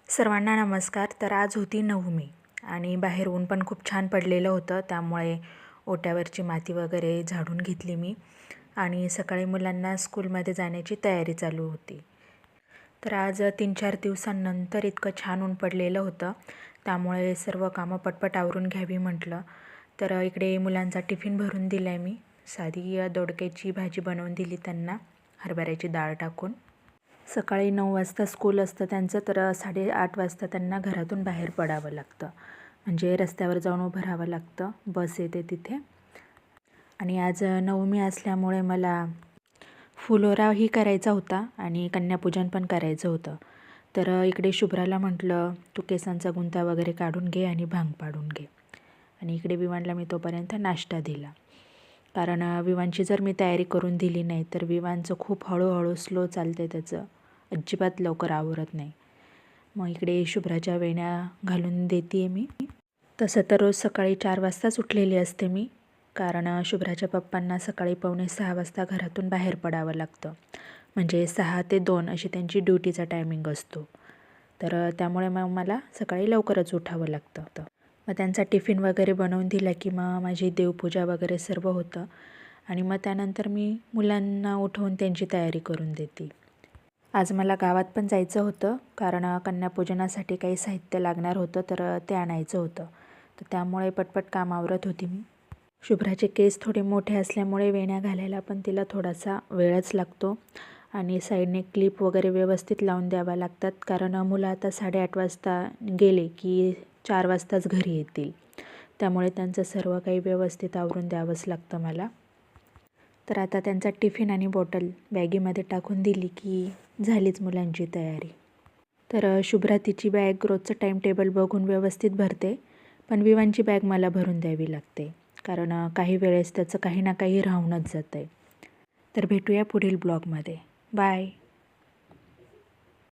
सर्वांना नमस्कार. तर आज होती नवमी आणि बाहेर ऊन पण खूप छान पडलेलं होतं. त्यामुळे ओट्यावरची माती वगैरे झाडून घेतली मी आणि सकाळी मुलांना स्कूलमध्ये जाण्याची तयारी चालू होती. तर आज 3-4 दिवसांनंतर इतकं छान ऊन पडलेलं होतं. त्यामुळे सर्व कामं पटपट आवरून घ्यावी म्हटलं. तर इकडे मुलांचा टिफिन भरून दिला आहे मी. साधी दोडक्याची भाजी बनवून दिली त्यांना, हरभऱ्याची डाळ टाकून. सकाळी 9 वाजता स्कूल असतं त्यांचं, तर 8:30 वाजता त्यांना घरातून बाहेर पडावं लागतं. म्हणजे रस्त्यावर जाऊन उभं राहावं लागतं, बस येते तिथे. आणि आज नवमी असल्यामुळे मला फुलोराही करायचा होता आणि कन्यापूजन पण करायचं होतं. तर इकडे शुभ्राला म्हटलं, तू केसांचा गुंता वगैरे काढून घे आणि भांग पाडून घे. आणि इकडे विवानला मी तोपर्यंत नाश्ता दिला. कारण विवानची जर मी तयारी करून दिली नाही तर विवानचं खूप हळूहळू स्लो चालते, त्याचं अजिबात लवकर आवरत नाही. मग इकडे शुभ्राच्या वेण्या घालून देते मी. तसं तर रोज सकाळी 4 वाजताच उठलेली असते मी, कारण शुभ्राच्या पप्पांना सकाळी 5:45 वाजता घरातून बाहेर पडावं लागतं. म्हणजे 6 ते 2 अशी त्यांची ड्युटीचा टायमिंग असतो. तर त्यामुळे मग मला सकाळी लवकरच उठावं लागतं. मग त्यांचा टिफिन वगैरे बनवून दिला की मग माझी देवपूजा वगैरे सर्व होतं आणि मग त्यानंतर मी मुलांना उठवून त्यांची तयारी करून देते. आज मला गावात पण जायचं होतं, कारण कन्यापूजनासाठी काही साहित्य लागणार होतं, तर ते आणायचं होतं. तर त्यामुळे पटपट काम आवरत होती मी. शुभ्राचे केस थोडे मोठे असल्यामुळे वेण्या घालायला पण तिला थोडासा वेळच लागतो आणि साईडने क्लिप वगैरे व्यवस्थित लावून द्याव्या लागतात, कारण मुलं आता 8:30 वाजता गेले की 4 वाजताच घरी येतील. त्यामुळे त्यांचं सर्व काही व्यवस्थित आवरून द्यावंच लागतं मला. तर आता त्यांचा टिफिन आणि बॉटल बॅगेमध्ये टाकून दिली की झालीच मुलांची तयारी. तर शुभ्रा तिची बॅग रोजचं टाईम टेबल बघून व्यवस्थित भरते, पण विवानची बॅग मला भरून द्यावी लागते, कारण काही वेळेस त्याचं काही ना काही राहूनच जातं आहे. तर भेटूया पुढील ब्लॉगमध्ये. बाय.